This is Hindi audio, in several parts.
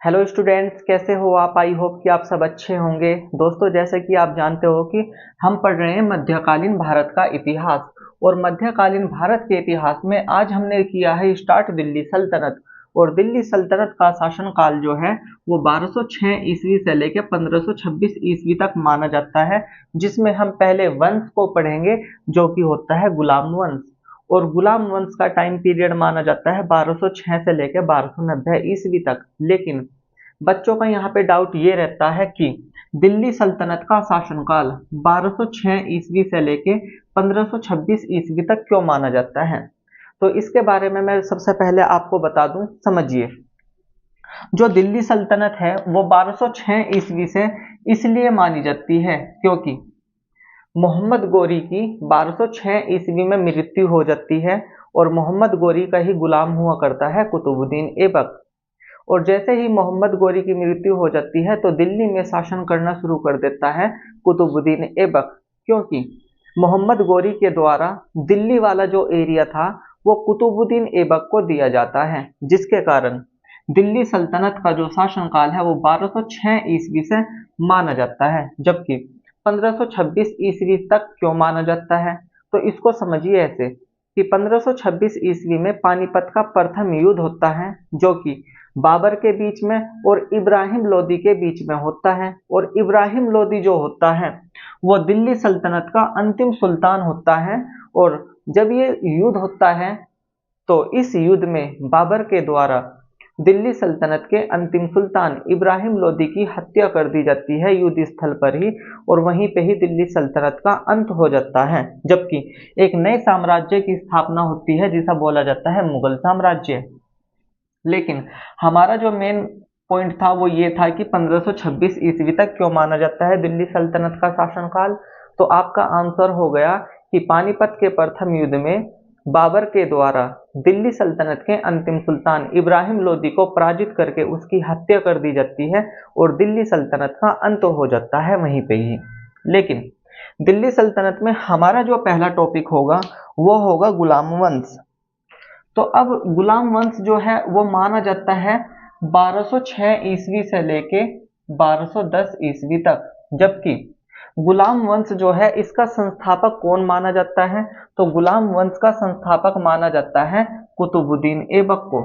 हेलो स्टूडेंट्स, कैसे हो आप। आई होप कि आप सब अच्छे होंगे। दोस्तों, जैसे कि आप जानते हो कि हम पढ़ रहे हैं मध्यकालीन भारत का इतिहास। और मध्यकालीन भारत के इतिहास में आज हमने किया है स्टार्ट दिल्ली सल्तनत। और दिल्ली सल्तनत का शासनकाल जो है वो 1206 ईस्वी से लेकर 1526 ईस्वी तक माना जाता है, जिसमें हम पहले वंश को पढ़ेंगे जो कि होता है गुलाम वंश। और गुलाम वंश का टाइम पीरियड माना जाता है 1206 से लेकर 1290 ईस्वी तक। लेकिन बच्चों का यहाँ पे डाउट ये रहता है कि दिल्ली सल्तनत का शासनकाल 1206 ईस्वी से लेके 1526 ईस्वी तक क्यों माना जाता है। तो इसके बारे में मैं सबसे पहले आपको बता दूं। समझिए, जो दिल्ली सल्तनत है वो 1206 ईस्वी से इसलिए मानी जाती है क्योंकि मोहम्मद गोरी की 1206 ईस्वी में मृत्यु हो जाती है। और मोहम्मद गोरी का ही गुलाम हुआ करता है कुतुबुद्दीन ऐबक। और जैसे ही मोहम्मद गोरी की मृत्यु हो जाती है तो दिल्ली में शासन करना शुरू कर देता है कुतुबुद्दीन ऐबक, क्योंकि मोहम्मद गोरी के द्वारा दिल्ली वाला जो एरिया था वो कुतुबुद्दीन ऐबक को दिया जाता है, जिसके कारण दिल्ली सल्तनत का जो शासनकाल है वो 1206 ईस्वी से माना जाता है। जबकि 1526 ईस्वी तक क्यों माना जाता है, तो इसको समझिए ऐसे कि 1526 ईस्वी में पानीपत का प्रथम युद्ध होता है, जो कि बाबर के बीच में और इब्राहिम लोदी के बीच में होता है। और इब्राहिम लोदी जो होता है वो दिल्ली सल्तनत का अंतिम सुल्तान होता है। और जब ये युद्ध होता है तो इस युद्ध में बाबर के द्वारा दिल्ली सल्तनत के अंतिम सुल्तान इब्राहिम लोदी की हत्या कर दी जाती है युद्ध स्थल पर ही। और वहीं पे ही दिल्ली सल्तनत का अंत हो जाता है, जबकि एक नए साम्राज्य की स्थापना होती है जिसे बोला जाता है मुगल साम्राज्य। लेकिन हमारा जो मेन पॉइंट था वो ये था कि 1526 ईस्वी तक क्यों माना जाता है दिल्ली सल्तनत का शासनकाल। तो आपका आंसर हो गया कि पानीपत के प्रथम युद्ध में बाबर के द्वारा दिल्ली सल्तनत के अंतिम सुल्तान इब्राहिम लोदी को पराजित करके उसकी हत्या कर दी जाती है और दिल्ली सल्तनत का अंत हो जाता है वहीं पे ही। लेकिन दिल्ली सल्तनत में हमारा जो पहला टॉपिक होगा वो होगा गुलाम वंश। तो अब गुलाम वंश जो है वो माना जाता है 1206 ईस्वी से लेके 1210 ईस्वी तक। जबकि गुलाम वंश जो है इसका संस्थापक कौन माना जाता है, तो गुलाम वंश का संस्थापक माना जाता है कुतुबुद्दीन ऐबक को।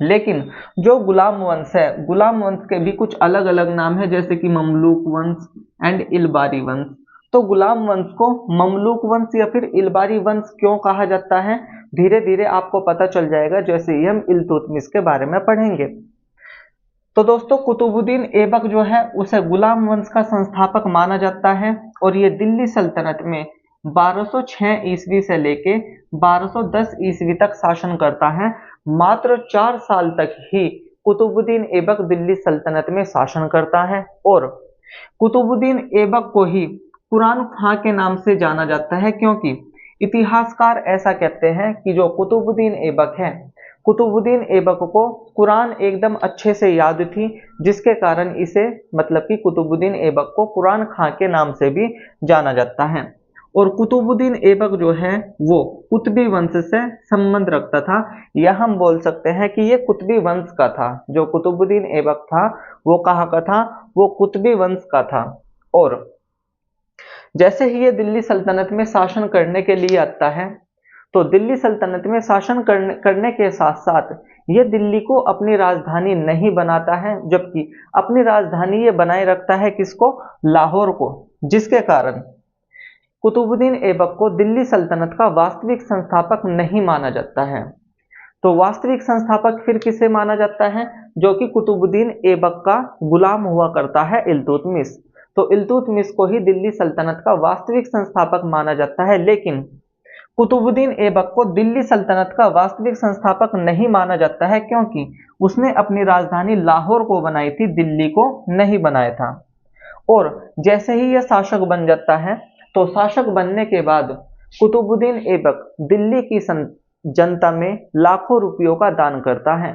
लेकिन जो गुलाम वंश है, गुलाम वंश के भी कुछ अलग अलग नाम है, जैसे कि ममलूक वंश एंड इलबारी वंश। तो गुलाम वंश को ममलूक वंश या फिर इलबारी वंश क्यों कहा जाता है, धीरे धीरे आपको पता चल जाएगा जैसे ही हम इल्तुतमिश के बारे में पढ़ेंगे। तो दोस्तों, कुतुबुद्दीन ऐबक जो है उसे गुलाम वंश का संस्थापक माना जाता है। और ये दिल्ली सल्तनत में 1206 ईस्वी से लेके 1210 ईस्वी तक शासन करता है। मात्र 4 साल तक ही कुतुबुद्दीन ऐबक दिल्ली सल्तनत में शासन करता है। और कुतुबुद्दीन ऐबक को ही कुरान खां के नाम से जाना जाता है, क्योंकि इतिहासकार ऐसा कहते हैं कि जो कुतुबुद्दीन ऐबक है, कुतुबुद्दीन ऐबक को कुरान एकदम अच्छे से याद थी, जिसके कारण इसे मतलब कि कुतुबुद्दीन ऐबक को कुरान खां के नाम से भी जाना जाता है। और कुतुबुद्दीन ऐबक जो है वो कुतबी वंश से संबंध रखता था, या हम बोल सकते हैं कि ये कुतबी वंश का था। जो कुतुबुद्दीन ऐबक था वो कहाँ का था, वो कुतबी वंश का था। और जैसे ही ये दिल्ली सल्तनत में शासन करने के लिए आता है तो दिल्ली सल्तनत में शासन करने के साथ साथ ये दिल्ली को अपनी राजधानी नहीं बनाता है, जबकि अपनी राजधानी ये बनाए रखता है किसको, लाहौर को। जिसके कारण कुतुबुद्दीन ऐबक को दिल्ली सल्तनत का वास्तविक संस्थापक नहीं माना जाता है। तो वास्तविक संस्थापक फिर किसे माना जाता है, जो कि कुतुबुद्दीन ऐबक का गुलाम हुआ करता है इल्तुतमिश। तो इल्तुतमिश को ही दिल्ली सल्तनत का वास्तविक संस्थापक माना जाता है। लेकिन कुतुबुद्दीन ऐबक को दिल्ली सल्तनत का वास्तविक संस्थापक नहीं माना जाता है, क्योंकि उसने अपनी राजधानी लाहौर को बनाई थी, दिल्ली को नहीं बनाया था। और जैसे ही यह शासक बन जाता है तो शासक बनने के बाद कुतुबुद्दीन ऐबक दिल्ली की जनता में लाखों रुपयों का दान करता है।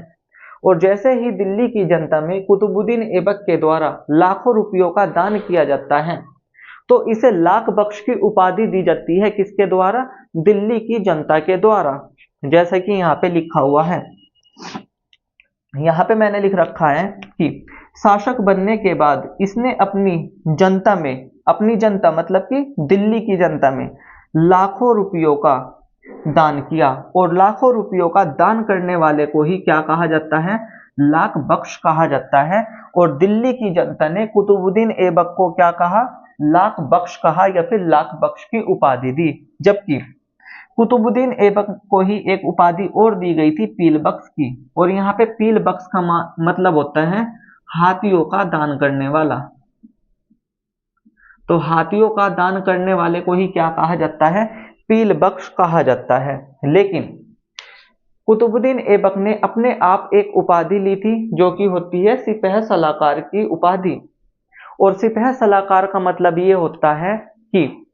और जैसे ही दिल्ली की जनता में कुतुबुद्दीन ऐबक के द्वारा लाखों रुपयों का दान किया जाता है तो इसे लाख बख्श की उपाधि दी जाती है, किसके द्वारा, दिल्ली की जनता के द्वारा। जैसे कि यहाँ पे लिखा हुआ है यहाँ पे मैंने लिख रखा है कि शासक बनने के बाद इसने अपनी जनता मतलब कि दिल्ली की जनता में लाखों रुपयों का दान किया, और लाखों रुपयों का दान करने वाले को ही क्या कहा जाता है, लाख बख्श कहा जाता है। और दिल्ली की जनता ने कुतुबुद्दीन ऐबक को क्या कहा, लाख बख्श कहा या फिर लाख बख्श की उपाधि दी। जबकि कुतुबुद्दीन ऐबक को ही एक उपाधि और दी गई थी पीलबख्श की, और यहाँ पे पीलबख्श का मतलब होता है हाथियों का दान करने वाला। तो हाथियों का दान करने वाले को ही क्या कहा जाता है, पीलबख्श कहा जाता है। लेकिन कुतुबुद्दीन ऐबक ने अपने आप एक उपाधि ली थी जो कि होती है सिपह सलाहकार की उपाधि। और सिपह सलाहकार का मतलब ये होता है कि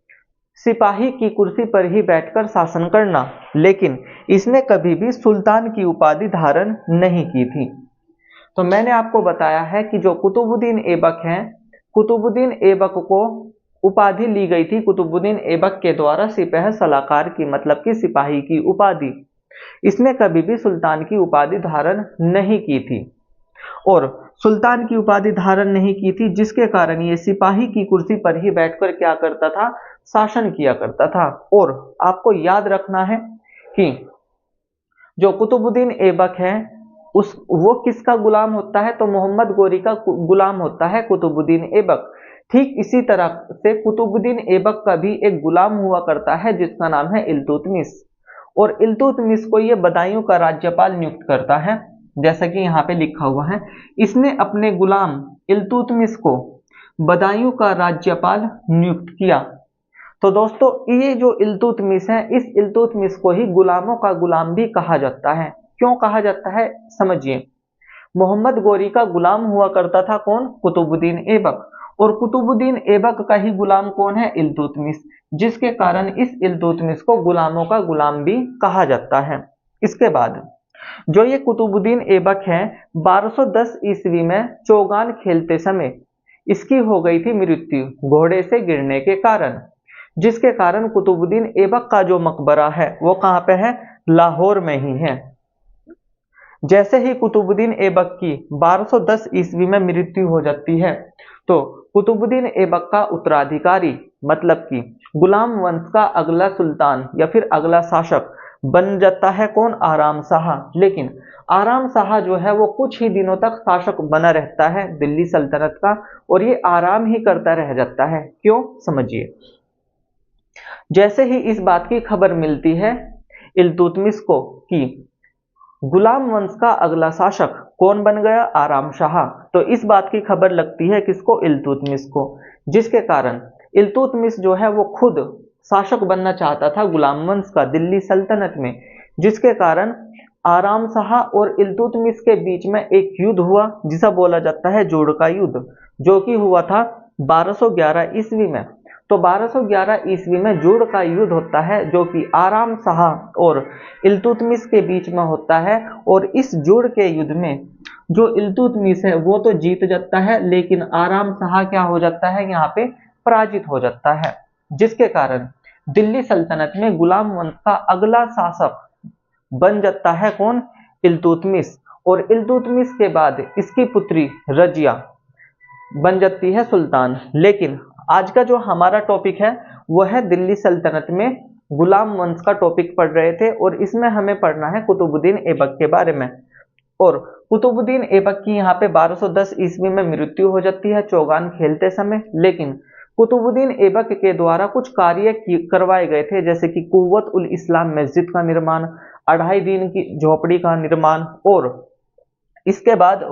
सिपाही की कुर्सी पर ही बैठकर शासन करना, लेकिन इसने कभी भी सुल्तान की उपाधि धारण नहीं की थी। तो मैंने आपको बताया है कि जो कुतुबुद्दीन ऐबक हैं, कुतुबुद्दीन ऐबक को उपाधि ली गई थी कुतुबुद्दीन ऐबक के द्वारा सिपह सलाहकार की मतलब कि सिपाही की उपाधि। इसने कभी भी सुल्तान की उपाधि धारण नहीं की थी, और सुल्तान की उपाधि धारण नहीं की थी, जिसके कारण ये सिपाही की कुर्सी पर ही बैठकर क्या करता था, शासन किया करता था। और आपको याद रखना है कि जो कुतुबुद्दीन ऐबक है वो किसका गुलाम होता है, तो मोहम्मद गोरी का गुलाम होता है कुतुबुद्दीन ऐबक। ठीक इसी तरह से कुतुबुद्दीन ऐबक का भी एक गुलाम हुआ करता है जिसका नाम है इल्तुतमिश, और इल्तुतमिश को ये बदायूं का राज्यपाल नियुक्त करता है, जैसा कि यहाँ पे लिखा हुआ है। इसने अपने गुलाम इल्तुतमिश को बदायूं का राज्यपाल नियुक्त किया। तो दोस्तों ये जो इल्तुतमिश है, इस इल्तुतमिश को ही गुलामों का गुलाम भी कहा जाता है। क्यों कहा जाता है, समझिए। मोहम्मद गोरी का गुलाम हुआ करता था कौन, कुतुबुद्दीन ऐबक, और कुतुबुद्दीन ऐबक का ही गुलाम कौन है, इल्तुतमिश, जिसके कारण इस इल्तुतमिश को गुलामों का गुलाम भी कहा जाता है। इसके बाद जो ये कुतुबुद्दीन ऐबक है, 1210 ईस्वी में चौगान खेलते समय इसकी हो गई थी मृत्यु घोड़े से गिरने के कारण, जिसके कारण कुतुबुद्दीन ऐबक का जो मकबरा है वो कहाँ पे है, लाहौर में ही है। जैसे ही कुतुबुद्दीन ऐबक की 1210 ईस्वी में मृत्यु हो जाती है, तो कुतुबुद्दीन ऐबक का उत्तराधिकारी मतलब कि गुलाम वंश का अगला सुल्तान या फिर अगला शासक बन जाता है कौन, आराम शाह। लेकिन आराम शाह जो है वो कुछ ही दिनों तक शासक बना रहता है दिल्ली सल्तनत का, और ये आराम ही करता रह जाता है। क्यों, समझिए। जैसे ही इस बात की खबर मिलती है इल्तुतमिश को कि गुलाम वंश का अगला शासक कौन बन गया, आराम शाह, तो इस बात की खबर लगती है किसको, इल्तुतमिश को, जिसके कारण इल्तुतमिश जो है वो खुद शासक बनना चाहता था गुलाम वंश का दिल्ली सल्तनत में, जिसके कारण आराम शाह और इल्तुतमिश के बीच में एक युद्ध हुआ जिसे बोला जाता है जोड़ का युद्ध, जो कि हुआ था 1211 ईस्वी में। तो 1211 ईस्वी में जोड़ का युद्ध होता है जो कि आराम शाह और इल्तुतमिश के बीच में होता है, और इस जोड़ के युद्ध में जो इल्तुतमिश है वो तो जीत जाता है, लेकिन आराम शाह क्या हो जाता है, यहाँ पे पराजित हो जाता है, जिसके कारण दिल्ली सल्तनत में गुलाम वंश का अगला शासक बन जाता है कौन, इल्तुतमिश। और इल्तुतमिश के बाद इसकी पुत्री रजिया बन जाती है सुल्तान। लेकिन आज का जो हमारा टॉपिक है वो है दिल्ली सल्तनत में गुलाम वंश का टॉपिक पढ़ रहे थे, और इसमें हमें पढ़ना है कुतुबुद्दीन ऐबक के बारे में। और कुतुबुद्दीन ऐबक की यहाँ पे 1210 ईस्वी में मृत्यु हो जाती है चौगान खेलते समय। लेकिन कुतुबुद्दीन ऐबक के द्वारा कुछ कार्य करवाए गए थे, जैसे कि कुव्वत उल इस्लाम मस्जिद का निर्माण, 2.5 दिन की झोपड़ी का निर्माण, और इसके बाद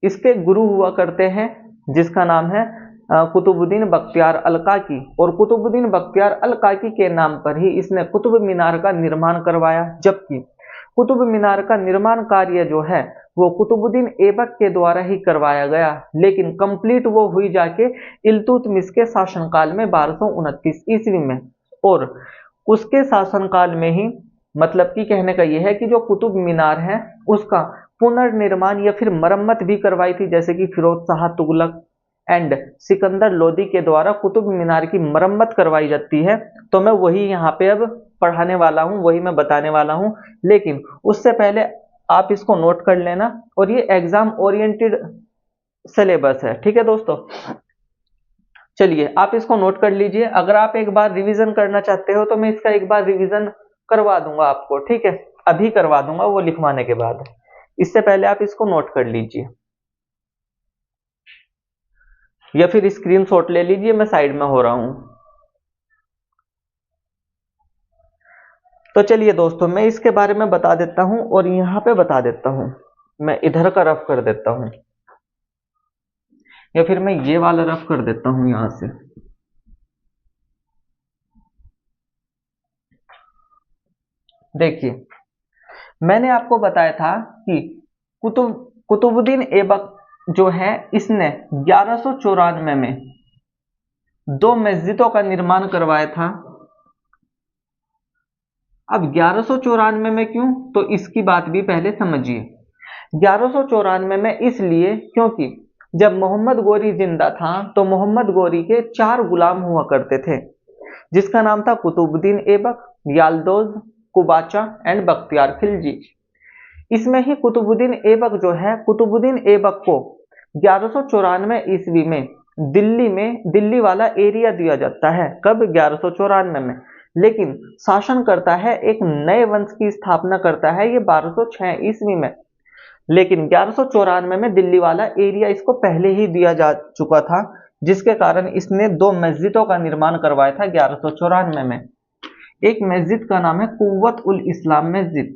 इसके गुरु हुआ करते हैं जिसका नाम है कुतुबुद्दीन बख्तियार अल काकी, और कुतुबुद्दीन बख्तियार अल काकी के नाम पर ही इसने कुतुब मीनार का निर्माण करवाया। जबकि कुतुब मीनार का निर्माण कार्य जो है वो कुतुबुद्दीन ऐबक के द्वारा ही करवाया गया, लेकिन कंप्लीट वो हुई जाके इल्तुतमिश के शासनकाल में 1229 ईस्वी में। और उसके शासनकाल में ही मतलब कि कहने का यह है कि जो कुतुब मीनार है उसका पुनर्निर्माण या फिर मरम्मत भी करवाई थी, जैसे कि फिरोज शाह तुगलक एंड सिकंदर लोदी के द्वारा कुतुब मीनार की मरम्मत करवाई जाती है। तो मैं वही यहाँ पे अब पढ़ाने वाला हूँ, वही मैं बताने वाला हूँ। लेकिन उससे पहले आप इसको नोट कर लेना, और ये एग्जाम ओरिएंटेड सिलेबस है, ठीक है दोस्तों। चलिए आप इसको नोट कर लीजिए। अगर आप एक बार रिवीजन करना चाहते हो तो मैं इसका एक बार रिवीजन करवा दूंगा आपको, ठीक है, अभी करवा दूंगा वो लिखवाने के बाद। इससे पहले आप इसको नोट कर लीजिए, या फिर स्क्रीनशॉट ले लीजिए, मैं साइड में हो रहा हूं। तो चलिए दोस्तों, मैं इसके बारे में बता देता हूं और यहां पे बता देता हूं। मैं इधर का रफ कर देता हूं, या फिर मैं ये वाला रफ कर देता हूं यहां से। देखिए, मैंने आपको बताया था कि कुतुबुद्दीन ऐबक जो है, इसने 1194 में 2 मस्जिदों का निर्माण करवाया था। अब 1194 में क्यों, तो इसकी बात भी पहले समझिए। 1194 में इसलिए क्योंकि जब मोहम्मद गोरी जिंदा था तो मोहम्मद गोरी के 4 गुलाम हुआ करते थे, जिसका नाम था कुतुबुद्दीन ऐबक, याल्दोज, कुबाचा एंड बख्तियार खिलजी। इसमें ही कुतुबुद्दीन ऐबक जो है, कुतुबुद्दीन ऐबक को 1194 ईस्वी में दिल्ली वाला एरिया दिया जाता है। कब? 1194 में। लेकिन शासन करता है, एक नए वंश की स्थापना करता है ये 1206 ईस्वी में। लेकिन 1194 में दिल्ली वाला एरिया इसको पहले ही दिया जा चुका था, जिसके कारण इसने 2 मस्जिदों का निर्माण करवाया था 1194 में। एक मस्जिद का नाम है कुव्वत उल इस्लाम मस्जिद,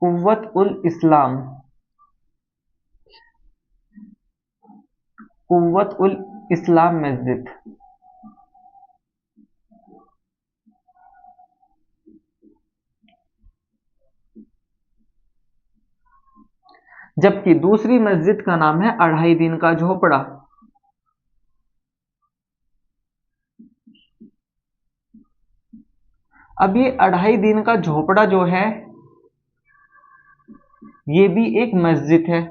कुव्वत उल इस्लाम, कुव्वत उल इस्लाम मस्जिद। जबकि दूसरी मस्जिद का नाम है 2.5 दिन का झोपड़ा। अब ये 2.5 दिन का झोपड़ा जो है, ये भी एक मस्जिद है,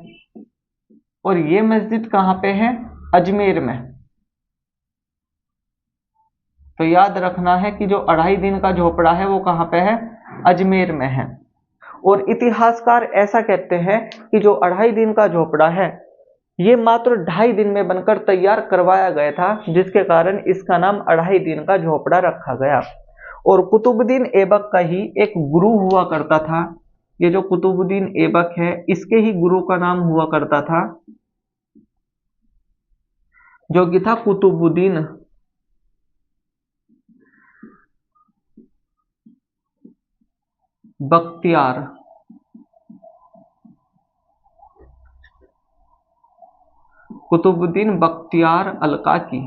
और ये मस्जिद कहां पे है? अजमेर में। तो याद रखना है कि जो 2.5 दिन का झोपड़ा है वो कहां पे है? अजमेर में है। और इतिहासकार ऐसा कहते हैं कि जो 2.5 दिन का झोपड़ा है, ये मात्र 2.5 दिन में बनकर तैयार करवाया गया था, जिसके कारण इसका नाम 2.5 दिन का झोपड़ा रखा गया। और कुतुबुद्दीन ऐबक का ही एक गुरु हुआ करता था। ये जो कुतुबुद्दीन ऐबक है, इसके ही गुरु का नाम हुआ करता था, जो कि था कुतुबुद्दीन बख्तियार। कुतुबुद्दीन बख्तियार अलकाकी।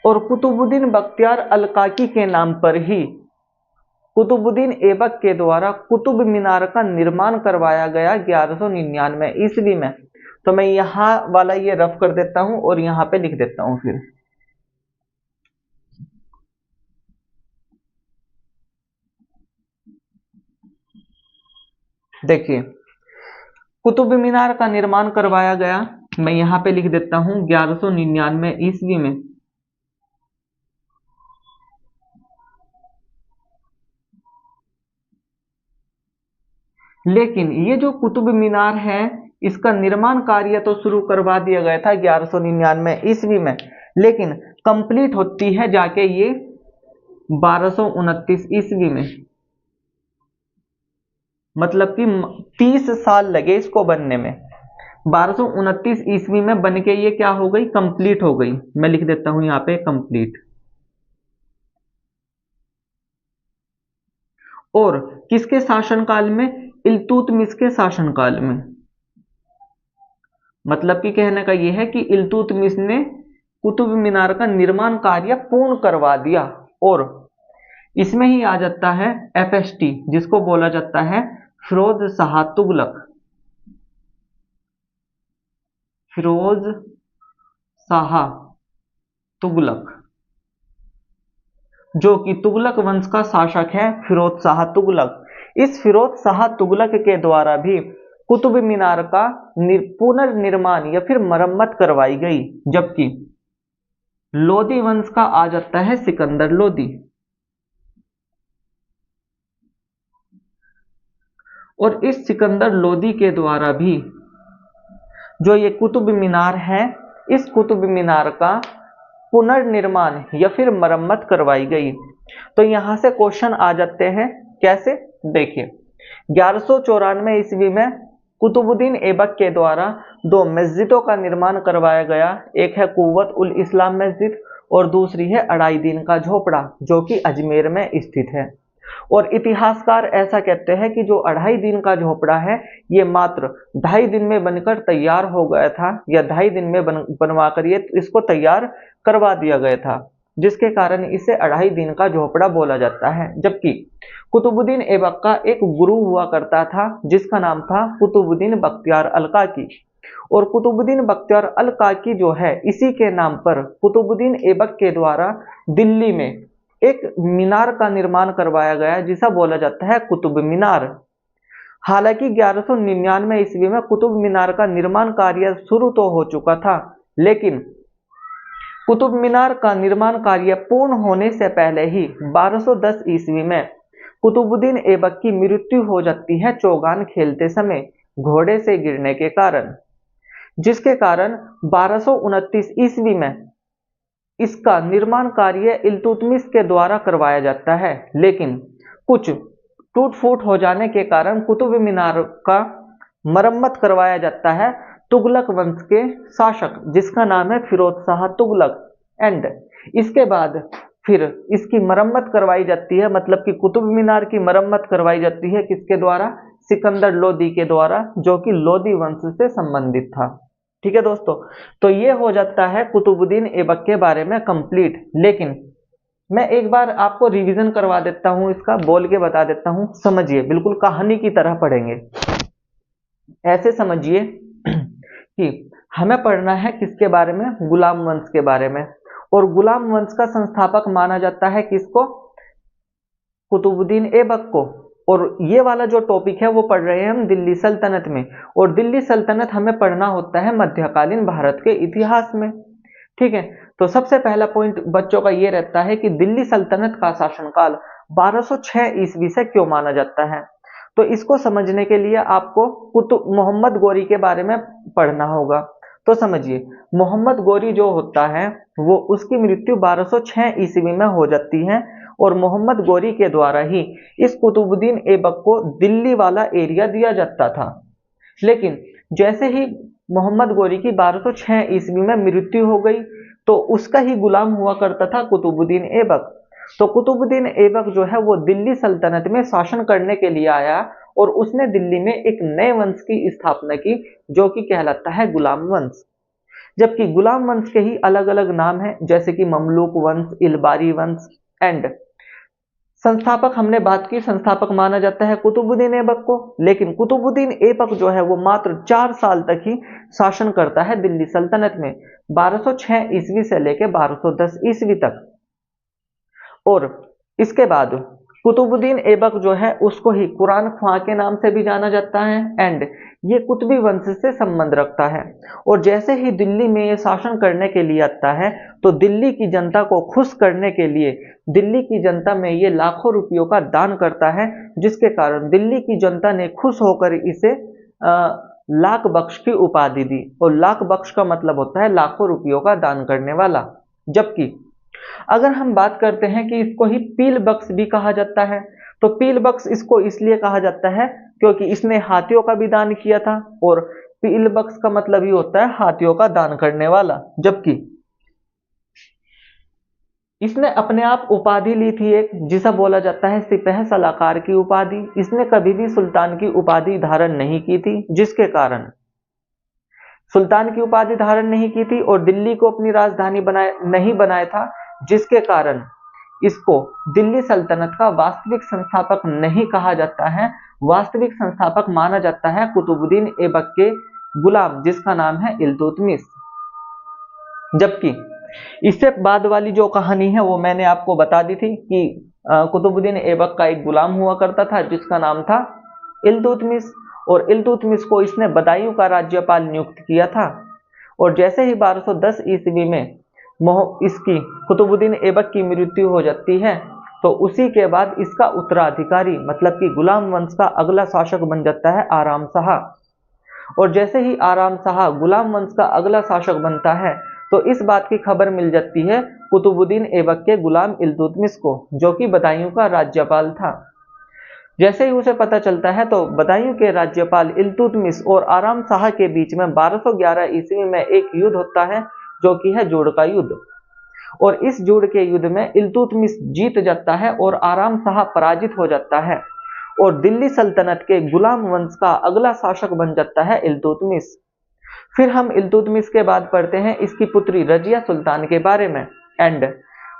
और कुतुबुद्दीन बख्तियार अलकाकी के नाम पर ही कुतुबुद्दीन ऐबक के द्वारा कुतुब मीनार का निर्माण करवाया गया 1199 ईस्वी में। तो मैं यहां वाला ये रफ कर देता हूं और यहां पे लिख देता हूं फिर। देखिए, कुतुब मीनार का निर्माण करवाया गया, मैं यहां पे लिख देता हूं 1199 ईस्वी में। लेकिन ये जो कुतुब मीनार है, इसका निर्माण कार्य तो शुरू करवा दिया गया था 1199 ईस्वी में, लेकिन कंप्लीट होती है जाके ये 1229 ईस्वी में। मतलब कि 30 साल लगे इसको बनने में। 1229 ईस्वी में बन के ये क्या हो गई? कंप्लीट हो गई। मैं लिख देता हूं यहां पे कंप्लीट। और किसके शासनकाल में? इल्तुतमिश के शासनकाल में। मतलब कि कहने का यह है कि इल्तुतमिश ने कुतुब मीनार का निर्माण कार्य पूर्ण करवा दिया। और इसमें ही आ जाता है FST, जिसको बोला जाता है फिरोज शाह तुगलक। फिरोज शाह तुगलक, जो कि तुगलक वंश का शासक है, फिरोज शाह तुगलक। इस फिरोज शाह तुगलक के द्वारा भी कुतुब मीनार का पुनर्निर्माण या फिर मरम्मत करवाई गई, जबकि लोदी वंश का आ जाता है सिकंदर लोदी। और इस सिकंदर लोदी के द्वारा भी जो ये कुतुब मीनार है, इस कुतुब मीनार का पुनर्निर्माण या फिर मरम्मत करवाई गई। तो यहां से क्वेश्चन आ जाते हैं, कैसे? देखिए, 1194 ईस्वी में कुतुबुद्दीन ऐबक के द्वारा दो मस्जिदों का निर्माण करवाया गया। एक है कुव्वत उल इस्लाम मस्जिद और दूसरी है अढ़ाई दिन का झोपड़ा, जो कि अजमेर में स्थित है। और इतिहासकार ऐसा कहते हैं कि जो अढ़ाई दिन का झोपड़ा है, ये मात्र 2.5 दिन में बनकर तैयार हो गया था, या 2.5 दिन में बनवाकर ये इसको तैयार करवा दिया गया था, जिसके कारण इसे अढ़ाई दिन का झोपड़ा बोला जाता है। जबकि कुतुबुद्दीन ऐबक का एक गुरु हुआ करता था, जिसका नाम था कुतुबुद्दीन बख्तियार अल काकी। और कुतुबुद्दीन बख्तियार अल काकी जो है, इसी के नाम पर कुतुबुद्दीन ऐबक के द्वारा दिल्ली में एक मीनार का निर्माण करवाया गया, जिसे बोला जाता है कुतुब मीनार। हालांकि 1199 ईस्वी में कुतुब मीनार का निर्माण कार्य शुरू तो हो चुका था, लेकिन कुतुब मीनार का निर्माण कार्य पूर्ण होने से पहले ही 1210 ईस्वी में कुतुबुद्दीन ऐबक की मृत्यु हो जाती है चौगान खेलते समय घोड़े से गिरने के कारण, जिसके कारण 1229 ईस्वी में इसका निर्माण कार्य इल्तुतमिश के द्वारा करवाया जाता है। लेकिन कुछ टूट फूट हो जाने के कारण कुतुब मीनार का मरम्मत करवाया जाता है तुगलक वंश के शासक, जिसका नाम है फिरोज शाह तुगलक। एंड इसके बाद फिर इसकी मरम्मत करवाई जाती है, मतलब कि कुतुब मीनार की मरम्मत करवाई जाती है किसके द्वारा? सिकंदर लोदी के द्वारा, जो कि लोदी वंश से संबंधित था। ठीक है दोस्तों, तो ये हो जाता है कुतुबुद्दीन ऐबक के बारे में कंप्लीट। लेकिन मैं एक बार आपको रिवीजन करवा देता हूं, इसका बोल के बता देता हूं, समझिए, बिल्कुल कहानी की तरह पढ़ेंगे। ऐसे समझिए कि हमें पढ़ना है किसके बारे में? गुलाम वंश के बारे में। और गुलाम वंश का संस्थापक माना जाता है किसको? कुतुबुद्दीन ऐबक को। और ये वाला जो टॉपिक है वो पढ़ रहे हैं हम दिल्ली सल्तनत में, और दिल्ली सल्तनत हमें पढ़ना होता है मध्यकालीन भारत के इतिहास में। ठीक है, तो सबसे पहला पॉइंट बच्चों का ये रहता है कि दिल्ली सल्तनत का शासनकाल 1206 ईस्वी से क्यों माना जाता है। तो इसको समझने के लिए आपको कुतुब मोहम्मद गोरी के बारे में पढ़ना होगा। तो समझिए, मोहम्मद गोरी जो होता है वो उसकी मृत्यु 1206 ईस्वी में हो जाती है, और मोहम्मद गोरी के द्वारा ही इस कुतुबुद्दीन ऐबक को दिल्ली वाला एरिया दिया जाता था। लेकिन जैसे ही मोहम्मद गोरी की 1206 ईस्वी में मृत्यु हो गई, तो उसका ही गुलाम हुआ करता था कुतुबुद्दीन ऐबक। तो कुतुबुद्दीन ऐबक जो है वो दिल्ली सल्तनत में शासन करने के लिए आया, और उसने दिल्ली में एक नए वंश की स्थापना की, जो कि कहलाता है गुलाम वंश। जबकि गुलाम वंश के ही अलग अलग नाम हैं, जैसे कि ममलूक वंश, इलबारी वंश। एंड संस्थापक हमने बात की, संस्थापक माना जाता है कुतुबुद्दीन ऐबक को। लेकिन कुतुबुद्दीन ऐबक जो है वो मात्र 4 साल तक ही शासन करता है दिल्ली सल्तनत में, 1206 ईस्वी से लेकर 1210 ईस्वी तक। और इसके बाद कुतुबुद्दीन ऐबक जो है उसको ही कुरान ख्वां के नाम से भी जाना जाता है। एंड ये कुतुबी वंश से संबंध रखता है। और जैसे ही दिल्ली में ये शासन करने के लिए आता है, तो दिल्ली की जनता को खुश करने के लिए दिल्ली की जनता में ये लाखों रुपयों का दान करता है, जिसके कारण दिल्ली की जनता ने खुश होकर इसे लाख बख्श की उपाधि दी। और लाख बख्श का मतलब होता है लाखों रुपयों का दान करने वाला। जबकि अगर हम बात करते हैं कि इसको ही पील बख्श भी कहा जाता है, तो पील बख्श इसको इसलिए कहा जाता है क्योंकि इसने हाथियों का भी दान किया था, और पील बख्श का मतलब ही होता है हाथियों का दान करने वाला। जबकि इसने अपने आप उपाधि ली थी एक, जिसे बोला जाता है सिपह सलाहकार की उपाधि। इसने कभी भी सुल्तान की उपाधि धारण नहीं की थी, जिसके कारण सुल्तान की उपाधि धारण नहीं की थी और दिल्ली को अपनी राजधानी नहीं बनाया था, जिसके कारण इसको दिल्ली सल्तनत का वास्तविक संस्थापक नहीं कहा जाता है। वास्तविक संस्थापक माना जाता है कुतुबुद्दीन ऐबक के गुलाम, जिसका नाम है इल्तुतमिश। जबकि इससे बाद वाली जो कहानी है वो मैंने आपको बता दी थी कि कुतुबुद्दीन ऐबक का एक गुलाम हुआ करता था, जिसका नाम था इल्तुतमिश। और इल्तुतमिश को इसने बदायूं का राज्यपाल नियुक्त किया था। और जैसे ही 1210 ईस्वी में इसकी कुतुबुद्दीन ऐबक की मृत्यु हो जाती है, तो उसी के बाद इसका उत्तराधिकारी मतलब कि गुलाम वंश का अगला शासक बन जाता है आराम शाह। और जैसे ही आराम शाह गुलाम वंश का अगला शासक बनता है, तो इस बात की खबर मिल जाती है कुतुबुद्दीन ऐबक के गुलाम इल्तुतमिश को, जो कि बदायूं का राज्यपाल था। जैसे ही उसे पता चलता है, तो बदायूं के राज्यपाल इल्तुतमिश और आराम शाह के बीच में 1211 ईस्वी में एक युद्ध होता है, जो कि है जोड़ का युद्ध। और इस जोड़ के युद्ध में इल्तुतमिश जीत जाता है और आराम शाह पराजित हो जाता है, और दिल्ली सल्तनत के गुलाम वंश का अगला शासक बन जाता है इल्तुतमिश। फिर हम इल्तुतमिश के बाद पढ़ते हैं इसकी पुत्री रजिया सुल्तान के बारे में। एंड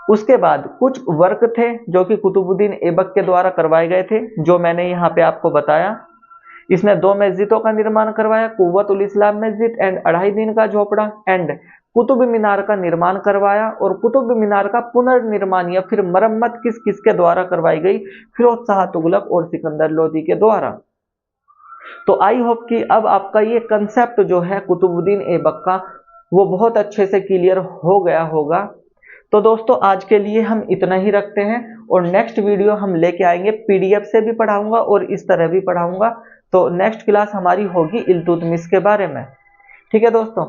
उसके बाद कुछ वर्क थे जो कि कुतुबुद्दीन ऐबक के द्वारा करवाए गए थे, जो मैंने यहाँ पे आपको बताया। इसने 2 मस्जिदों का निर्माण करवाया, कुव्वतुल इस्लाम मस्जिद एंड 2.5 दिन का झोपड़ा, एंड कुतुब मीनार का निर्माण करवाया। और कुतुब मीनार का पुनर्निर्माण या फिर मरम्मत किस किस के द्वारा करवाई गई? फिरोज शाह तुगलक और सिकंदर लोदी के द्वारा। तो आई होप कि अब आपका ये कंसेप्ट जो है कुतुबुद्दीन ऐबक का, वो बहुत अच्छे से क्लियर हो गया होगा। तो दोस्तों आज के लिए हम इतना ही रखते हैं, और नेक्स्ट वीडियो हम लेके आएंगे, पीडीएफ से भी पढ़ाऊंगा और इस तरह भी पढ़ाऊंगा। तो नेक्स्ट क्लास हमारी होगी इल्तुतमिश के बारे में। ठीक है दोस्तों,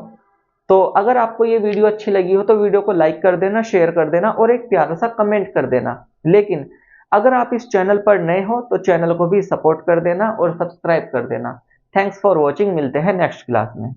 तो अगर आपको ये वीडियो अच्छी लगी हो तो वीडियो को लाइक कर देना, शेयर कर देना और एक प्यारा सा कमेंट कर देना। लेकिन अगर आप इस चैनल पर नए हो तो चैनल को भी सपोर्ट कर देना और सब्सक्राइब कर देना। थैंक्स फॉर वॉचिंग, मिलते हैं नेक्स्ट क्लास में।